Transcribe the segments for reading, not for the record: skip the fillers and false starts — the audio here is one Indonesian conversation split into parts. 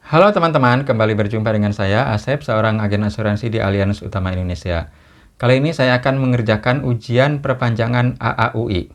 Halo teman-teman, kembali berjumpa dengan saya, Asep, seorang agen asuransi di Allianz Utama Indonesia. Kali ini saya akan mengerjakan ujian perpanjangan AAUI.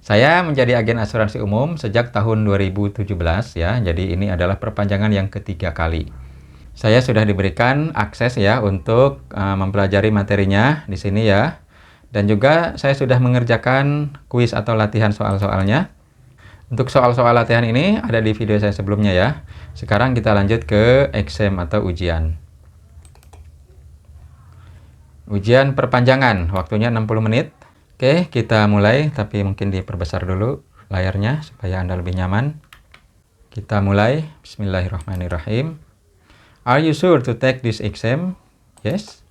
Saya menjadi agen asuransi umum sejak tahun 2017 ya, jadi ini adalah perpanjangan yang ketiga kali. Saya sudah diberikan akses ya untuk mempelajari materinya di sini ya. Dan juga saya sudah mengerjakan kuis atau latihan soal-soalnya. Untuk soal-soal latihan ini ada di video saya sebelumnya ya. Sekarang kita lanjut ke exam atau ujian. Ujian perpanjangan, waktunya 60 menit. Oke, kita mulai, tapi mungkin diperbesar dulu layarnya supaya Anda lebih nyaman. Kita mulai. Bismillahirrahmanirrahim. Are you sure to take this exam? Yes.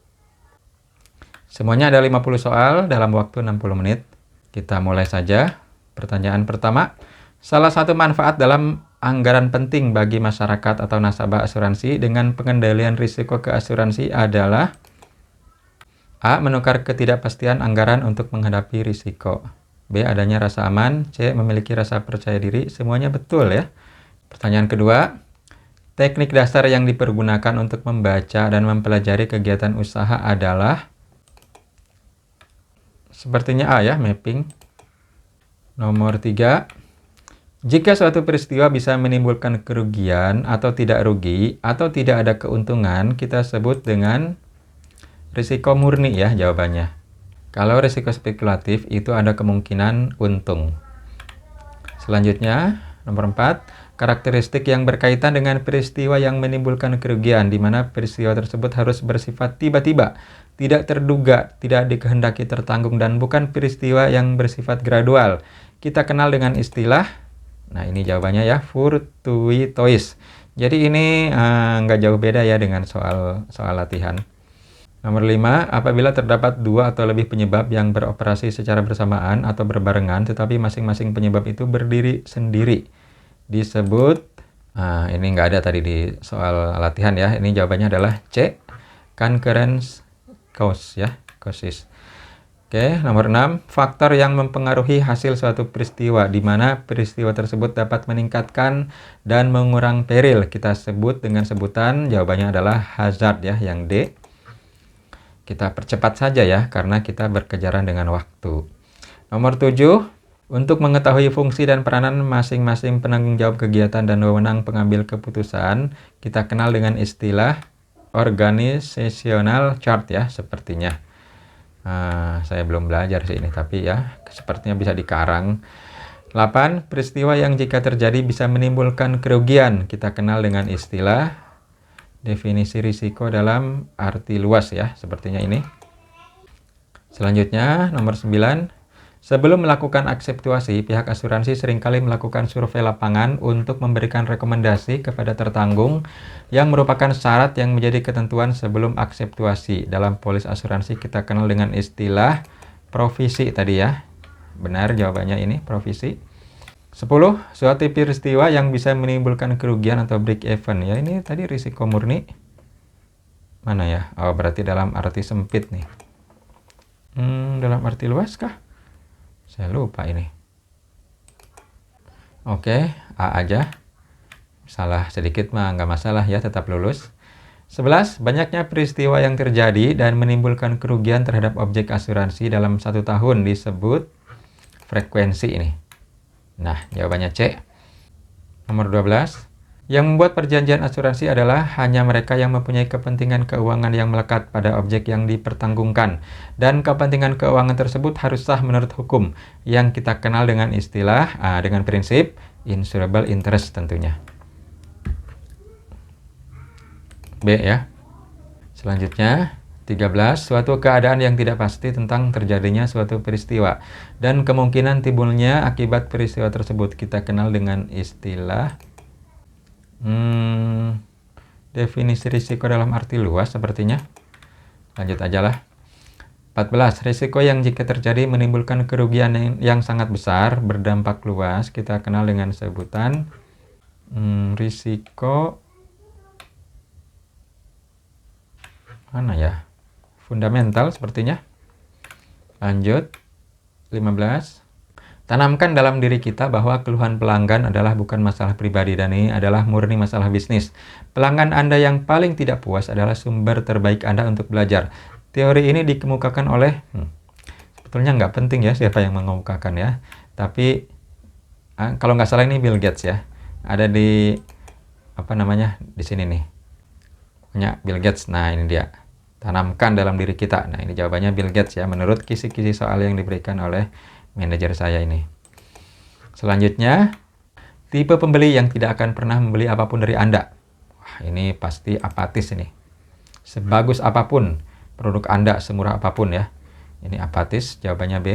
Semuanya ada 50 soal dalam waktu 60 menit. Kita mulai saja. Pertanyaan pertama. Salah satu manfaat dalam anggaran penting bagi masyarakat atau nasabah asuransi dengan pengendalian risiko keasuransi adalah A. Menukar ketidakpastian anggaran untuk menghadapi risiko. B. Adanya rasa aman. C. Memiliki rasa percaya diri. Semuanya betul ya. Pertanyaan kedua. Teknik dasar yang dipergunakan untuk membaca dan mempelajari kegiatan usaha adalah sepertinya A ya, mapping. Nomor 3. Jika suatu peristiwa bisa menimbulkan kerugian atau tidak rugi atau tidak ada keuntungan, kita sebut dengan risiko murni ya jawabannya. Kalau risiko spekulatif itu ada kemungkinan untung. Selanjutnya, nomor 4. Karakteristik yang berkaitan dengan peristiwa yang menimbulkan kerugian, di mana peristiwa tersebut harus bersifat tiba-tiba, tidak terduga, tidak dikehendaki tertanggung, dan bukan peristiwa yang bersifat gradual. Kita kenal dengan istilah, nah ini jawabannya ya, fortuitous. Jadi ini nggak jauh beda ya dengan soal latihan. Nomor 5, apabila terdapat dua atau lebih penyebab yang beroperasi secara bersamaan atau berbarengan, tetapi masing-masing penyebab itu berdiri sendiri, disebut, ini nggak ada tadi di soal latihan ya, ini jawabannya adalah C, concurrent cause ya, causes. Oke, nomor 6, faktor yang mempengaruhi hasil suatu peristiwa, di mana peristiwa tersebut dapat meningkatkan dan mengurang peril, kita sebut dengan sebutan, jawabannya adalah hazard ya, yang D. Kita percepat saja ya, karena kita berkejaran dengan waktu. Nomor 7, untuk mengetahui fungsi dan peranan masing-masing penanggung jawab kegiatan dan wewenang pengambil keputusan, kita kenal dengan istilah organizational chart ya, sepertinya. Saya belum belajar sih ini, tapi ya, sepertinya bisa dikarang. 8, peristiwa yang jika terjadi bisa menimbulkan kerugian, kita kenal dengan istilah definisi risiko dalam arti luas ya, sepertinya ini. Selanjutnya, nomor 9. Sebelum melakukan akseptuasi, pihak asuransi seringkali melakukan survei lapangan untuk memberikan rekomendasi kepada tertanggung yang merupakan syarat yang menjadi ketentuan sebelum akseptuasi. Dalam polis asuransi kita kenal dengan istilah provisi tadi ya. Benar jawabannya ini, provisi. 10. Suatu peristiwa yang bisa menimbulkan kerugian atau break even. Ya ini tadi risiko murni. Mana ya? Oh berarti dalam arti sempit nih. Dalam arti luas kah? Saya lupa ini. Oke, A aja. Salah sedikit mah nggak masalah ya, tetap lulus. 11. Banyaknya peristiwa yang terjadi dan menimbulkan kerugian terhadap objek asuransi dalam 1 tahun disebut frekuensi ini. Nah, jawabannya C. Nomor 12. Yang membuat perjanjian asuransi adalah hanya mereka yang mempunyai kepentingan keuangan yang melekat pada objek yang dipertanggungkan. Dan kepentingan keuangan tersebut harus sah menurut hukum, yang kita kenal dengan istilah, dengan prinsip insurable interest tentunya. B ya. Selanjutnya, 13. Suatu keadaan yang tidak pasti tentang terjadinya suatu peristiwa dan kemungkinan timbulnya akibat peristiwa tersebut, kita kenal dengan istilah definisi risiko dalam arti luas sepertinya. Lanjut aja lah. 14. Risiko yang jika terjadi menimbulkan kerugian yang sangat besar, berdampak luas, kita kenal dengan sebutan risiko mana ya? Fundamental sepertinya. Lanjut. 15. Tanamkan dalam diri kita bahwa keluhan pelanggan adalah bukan masalah pribadi dan ini adalah murni masalah bisnis. Pelanggan Anda yang paling tidak puas adalah sumber terbaik Anda untuk belajar. Teori ini dikemukakan oleh, sebetulnya nggak penting ya siapa yang mengemukakan ya. Tapi kalau nggak salah ini Bill Gates ya. Ada di di sini nih. Punya Bill Gates. Nah, ini dia. Tanamkan dalam diri kita. Nah, ini jawabannya Bill Gates ya menurut kisi-kisi soal yang diberikan oleh manajer saya ini. Selanjutnya, tipe pembeli yang tidak akan pernah membeli apapun dari Anda. Wah, ini pasti apatis ini. Sebagus apapun produk Anda, semurah apapun ya. Ini apatis, jawabannya B.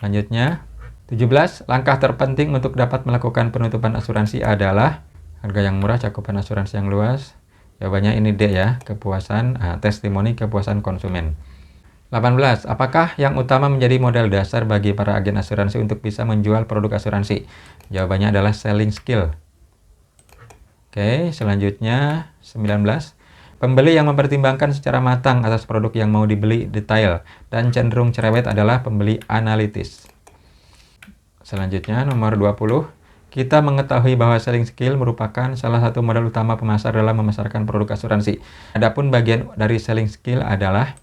Selanjutnya, 17. Langkah terpenting untuk dapat melakukan penutupan asuransi adalah harga yang murah, cakupan asuransi yang luas. Jawabannya ini D ya, kepuasan, testimoni kepuasan konsumen. 18. Apakah yang utama menjadi modal dasar bagi para agen asuransi untuk bisa menjual produk asuransi? Jawabannya adalah selling skill. Oke, selanjutnya 19. Pembeli yang mempertimbangkan secara matang atas produk yang mau dibeli detail dan cenderung cerewet adalah pembeli analitis. Selanjutnya nomor 20. Kita mengetahui bahwa selling skill merupakan salah satu modal utama pemasar dalam memasarkan produk asuransi. Adapun bagian dari selling skill adalah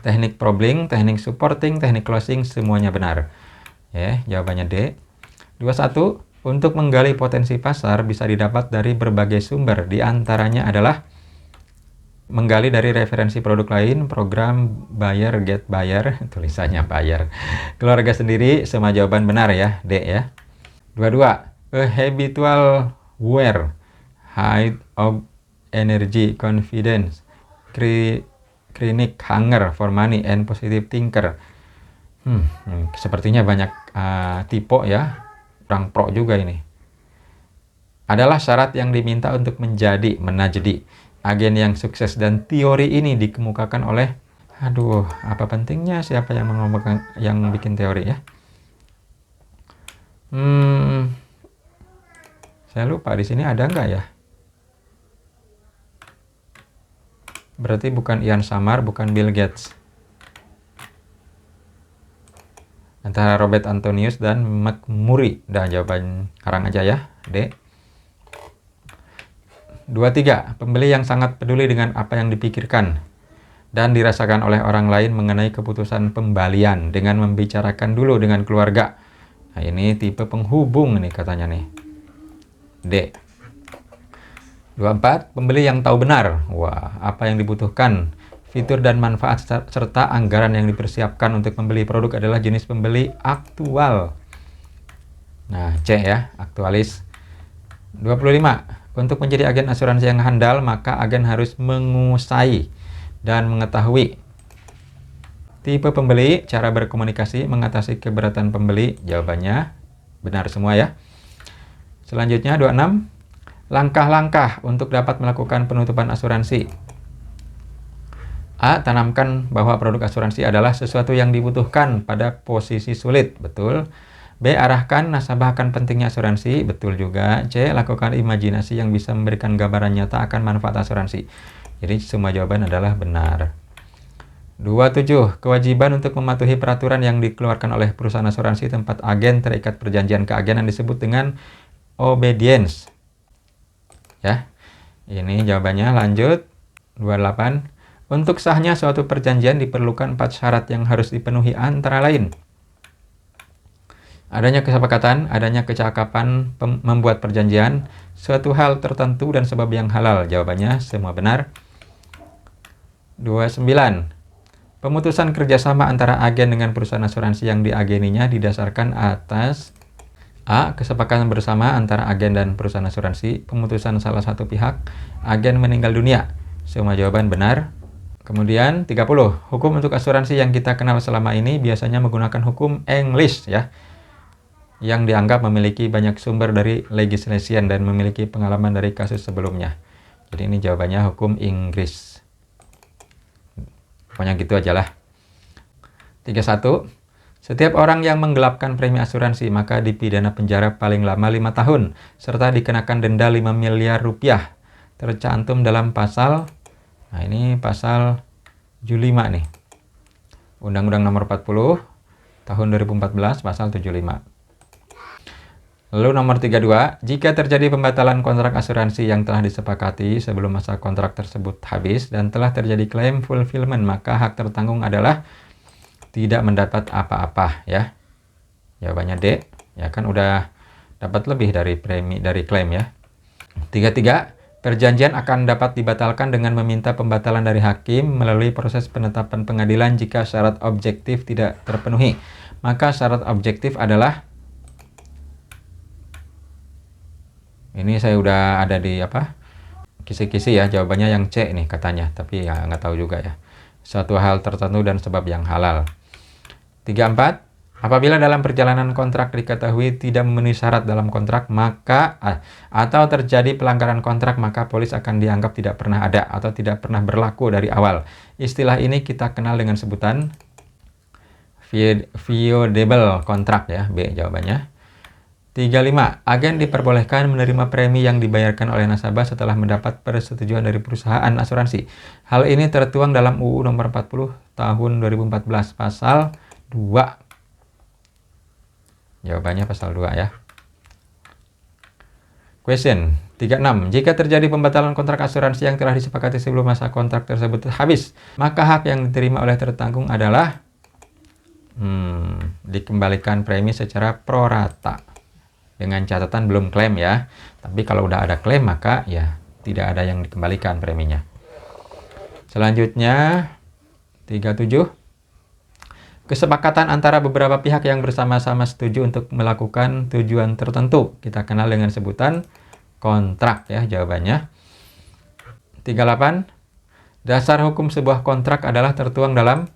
teknik probing, teknik supporting, teknik closing, semuanya benar. Ya, jawabannya D. 21. Untuk menggali potensi pasar bisa didapat dari berbagai sumber. Di antaranya adalah menggali dari referensi produk lain, program buyer, get buyer, tulisannya buyer. Keluarga sendiri, semua jawaban benar ya, D ya. 22. A habitual wear, height of energy, confidence, chronic hunger for money, and positive thinker. Sepertinya banyak tipe ya, orang pro juga ini. Adalah syarat yang diminta untuk menjadi agen yang sukses, dan teori ini dikemukakan oleh, apa pentingnya siapa yang bikin teori ya? Saya lupa di sini ada nggak ya? Berarti bukan Ian Samar, bukan Bill Gates. Antara Robert Antonius dan McMurray. Dan jawaban sekarang aja ya, D. 23. Pembeli yang sangat peduli dengan apa yang dipikirkan dan dirasakan oleh orang lain mengenai keputusan pembelian dengan membicarakan dulu dengan keluarga. Nah, ini tipe penghubung nih katanya nih. D. 24. Pembeli yang tahu benar apa yang dibutuhkan, fitur dan manfaat serta anggaran yang dipersiapkan untuk membeli produk adalah jenis pembeli aktual. Nah, C ya, aktualis. 25. Untuk menjadi agen asuransi yang handal, maka agen harus menguasai dan mengetahui tipe pembeli, cara berkomunikasi, mengatasi keberatan pembeli. Jawabannya benar semua ya. Selanjutnya 26. Langkah-langkah untuk dapat melakukan penutupan asuransi. A. Tanamkan bahwa produk asuransi adalah sesuatu yang dibutuhkan pada posisi sulit. Betul. B. Arahkan nasabah akan pentingnya asuransi. Betul juga. C. Lakukan imajinasi yang bisa memberikan gambaran nyata akan manfaat asuransi. Jadi semua jawaban adalah benar. 27. Kewajiban untuk mematuhi peraturan yang dikeluarkan oleh perusahaan asuransi tempat agen terikat perjanjian keagenan disebut dengan obedience. Ya, ini jawabannya. Lanjut. 28. Untuk sahnya suatu perjanjian diperlukan 4 syarat yang harus dipenuhi, antara lain adanya kesepakatan, adanya kecakapan membuat perjanjian, suatu hal tertentu, dan sebab yang halal. Jawabannya semua benar. 29. Pemutusan kerjasama antara agen dengan perusahaan asuransi yang diageninya didasarkan atas A. Kesepakatan bersama antara agen dan perusahaan asuransi. Pemutusan salah satu pihak, agen meninggal dunia. Semua jawaban benar. Kemudian 30. Hukum untuk asuransi yang kita kenal selama ini biasanya menggunakan hukum English ya, yang dianggap memiliki banyak sumber dari legislation dan memiliki pengalaman dari kasus sebelumnya. Jadi ini jawabannya hukum Inggris. Pokoknya gitu aja lah. 31. Setiap orang yang menggelapkan premi asuransi maka dipidana penjara paling lama 5 tahun serta dikenakan denda 5 miliar rupiah. Tercantum dalam pasal, nah ini pasal 75 nih. Undang-Undang nomor 40 tahun 2014 pasal 75. Lalu nomor 32, jika terjadi pembatalan kontrak asuransi yang telah disepakati sebelum masa kontrak tersebut habis dan telah terjadi klaim fulfillment, maka hak tertanggung adalah tidak mendapat apa-apa ya. Jawabannya D, ya kan udah dapat lebih dari premi dari klaim ya. 33, perjanjian akan dapat dibatalkan dengan meminta pembatalan dari hakim melalui proses penetapan pengadilan jika syarat objektif tidak terpenuhi. Maka syarat objektif adalah, ini saya udah ada di kisi-kisi ya, jawabannya yang C nih katanya, tapi ya nggak tahu juga ya. Suatu hal tertentu dan sebab yang halal. 34, apabila dalam perjalanan kontrak diketahui tidak memenuhi syarat dalam kontrak atau terjadi pelanggaran kontrak, maka polis akan dianggap tidak pernah ada atau tidak pernah berlaku dari awal. Istilah ini kita kenal dengan sebutan voidable kontrak ya, B jawabannya. 35. Agen diperbolehkan menerima premi yang dibayarkan oleh nasabah setelah mendapat persetujuan dari perusahaan asuransi. Hal ini tertuang dalam UU nomor 40 tahun 2014 pasal 2. Jawabannya pasal 2 ya. Question 36. Jika terjadi pembatalan kontrak asuransi yang telah disepakati sebelum masa kontrak tersebut habis, maka hak yang diterima oleh tertanggung adalah dikembalikan premi secara prorata. Dengan catatan belum klaim ya. Tapi kalau udah ada klaim maka ya tidak ada yang dikembalikan preminya. Selanjutnya 37. Kesepakatan antara beberapa pihak yang bersama-sama setuju untuk melakukan tujuan tertentu. Kita kenal dengan sebutan kontrak ya jawabannya. 38. Dasar hukum sebuah kontrak adalah tertuang dalam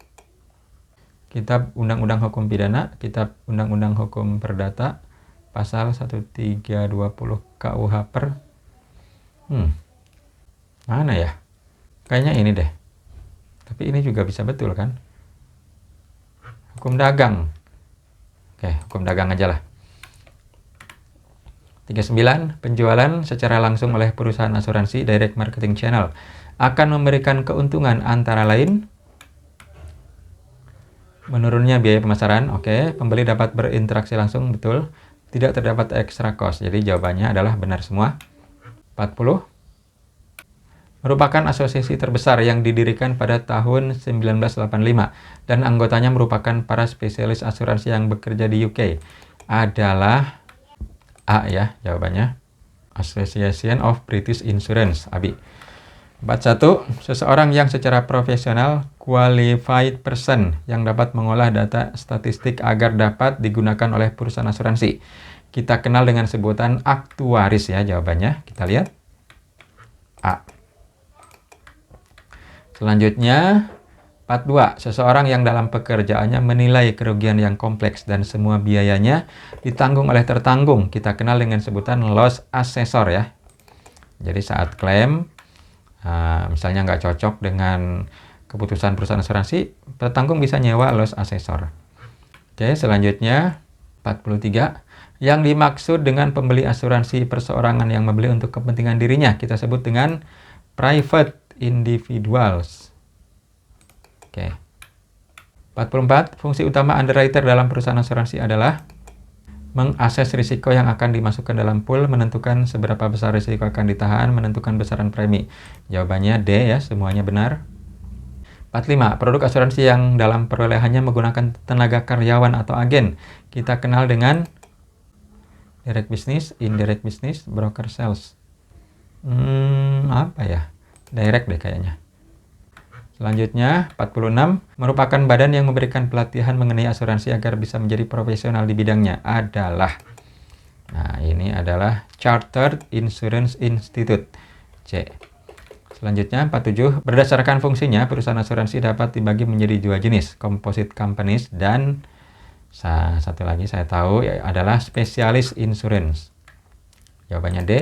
Kitab Undang-Undang Hukum Pidana, Kitab Undang-Undang Hukum Perdata, pasal 1320 KUH per mana ya? Kayaknya ini deh. Tapi ini juga bisa betul kan? Hukum dagang. Oke, hukum dagang aja lah. 39. Penjualan secara langsung oleh perusahaan asuransi direct marketing channel akan memberikan keuntungan antara lain menurunnya biaya pemasaran. Oke, pembeli dapat berinteraksi langsung, betul. Tidak terdapat extra cost. Jadi jawabannya adalah benar semua. 40. Merupakan asosiasi terbesar yang didirikan pada tahun 1985 dan anggotanya merupakan para spesialis asuransi yang bekerja di UK. Adalah A ya jawabannya. Association of British Insurance, ABI. 41. Seseorang yang secara profesional qualified person yang dapat mengolah data statistik agar dapat digunakan oleh perusahaan asuransi. Kita kenal dengan sebutan aktuaris ya jawabannya. Kita lihat. A. Selanjutnya 42. Seseorang yang dalam pekerjaannya menilai kerugian yang kompleks dan semua biayanya ditanggung oleh tertanggung. Kita kenal dengan sebutan loss assessor ya. Jadi saat klaim misalnya nggak cocok dengan keputusan perusahaan asuransi, tertanggung bisa nyewa loss assessor. Oke, selanjutnya 43. Yang dimaksud dengan pembeli asuransi perseorangan yang membeli untuk kepentingan dirinya, kita sebut dengan private individuals. Oke. 44. Fungsi utama underwriter dalam perusahaan asuransi adalah mengakses risiko yang akan dimasukkan dalam pool, menentukan seberapa besar risiko akan ditahan, menentukan besaran premi. Jawabannya D ya, semuanya benar. 45. Produk asuransi yang dalam perolehannya menggunakan tenaga karyawan atau agen. Kita kenal dengan direct business, indirect business, broker sales. Apa ya? Direct deh kayaknya. Selanjutnya, 46, merupakan badan yang memberikan pelatihan mengenai asuransi agar bisa menjadi profesional di bidangnya adalah, nah ini adalah Chartered Insurance Institute, C. Selanjutnya, 47, berdasarkan fungsinya, perusahaan asuransi dapat dibagi menjadi dua jenis, composite companies dan satu lagi saya tahu adalah specialist insurance. Jawabannya D.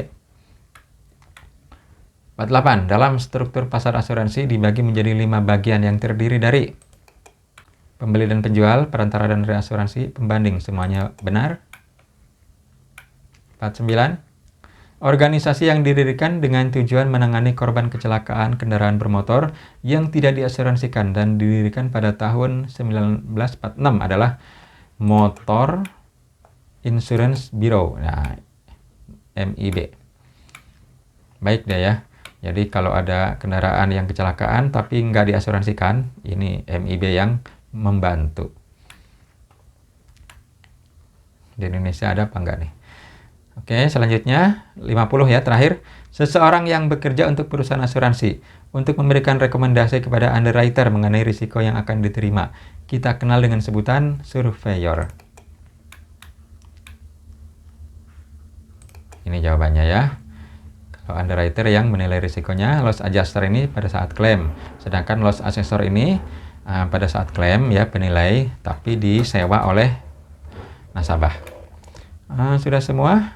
48. Dalam struktur pasar asuransi dibagi menjadi 5 bagian yang terdiri dari pembeli dan penjual, perantara dan reasuransi, pembanding. Semuanya benar. 49. Organisasi yang didirikan dengan tujuan menangani korban kecelakaan kendaraan bermotor yang tidak diasuransikan dan didirikan pada tahun 1946 adalah Motor Insurance Bureau. Nah, MIB. Baik deh ya. Jadi kalau ada kendaraan yang kecelakaan tapi nggak diasuransikan, ini MIB yang membantu. Di Indonesia ada apa enggak nih? Oke, selanjutnya 50 ya, terakhir. Seseorang yang bekerja untuk perusahaan asuransi untuk memberikan rekomendasi kepada underwriter mengenai risiko yang akan diterima. Kita kenal dengan sebutan surveyor. Ini jawabannya ya. Kalau underwriter yang menilai risikonya, loss adjuster ini pada saat klaim. Sedangkan loss assessor ini pada saat klaim ya penilai, tapi disewa oleh nasabah. Sudah semua?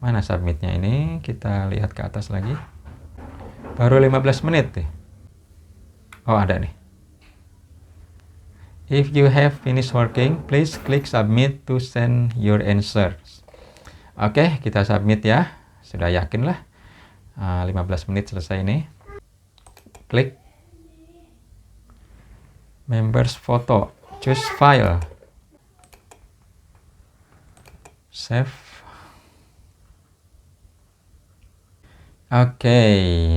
Mana submitnya ini? Kita lihat ke atas lagi. Baru 15 menit nih. Oh, ada nih. If you have finished working, please click submit to send your answers. Oke, kita submit ya. Sudah yakin lah. 15 menit selesai ini. Klik members photo, choose file, save. Oke,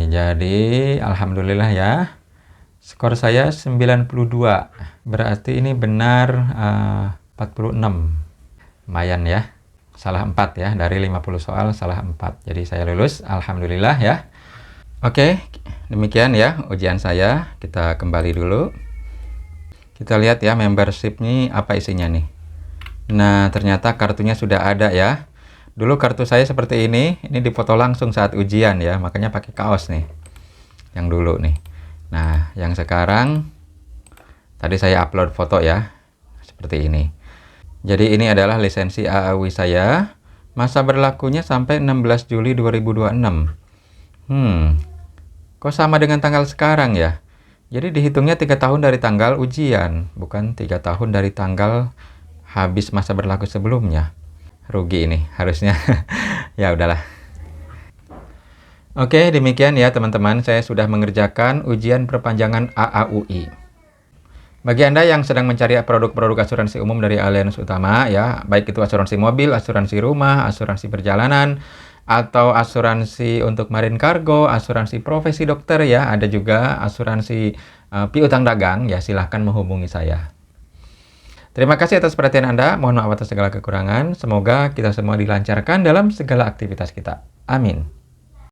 jadi alhamdulillah ya. Skor saya 92. Berarti ini benar 46. Lumayan ya. Salah 4 ya. Dari 50 soal salah 4. Jadi saya lulus, alhamdulillah ya. Oke, demikian ya ujian saya. Kita kembali dulu. Kita lihat ya membership ini apa isinya nih. Nah, ternyata kartunya sudah ada ya. Dulu kartu saya seperti ini dipoto langsung saat ujian ya, makanya pakai kaos nih. Yang dulu nih. Nah, yang sekarang tadi saya upload foto ya. Seperti ini. Jadi ini adalah lisensi AAW saya. Masa berlakunya sampai 16 Juli 2026. Kok sama dengan tanggal sekarang ya? Jadi dihitungnya 3 tahun dari tanggal ujian, bukan 3 tahun dari tanggal habis masa berlaku sebelumnya. Rugi ini harusnya. Ya udahlah. Oke, demikian ya teman-teman, saya sudah mengerjakan ujian perpanjangan AAUI. Bagi Anda yang sedang mencari produk-produk asuransi umum dari Allianz Utama ya, baik itu asuransi mobil, asuransi rumah, asuransi perjalanan, atau asuransi untuk marine cargo, asuransi profesi dokter ya, ada juga asuransi piutang dagang ya, silahkan menghubungi saya. Terima kasih atas perhatian Anda, mohon maaf atas segala kekurangan, semoga kita semua dilancarkan dalam segala aktivitas kita. Amin.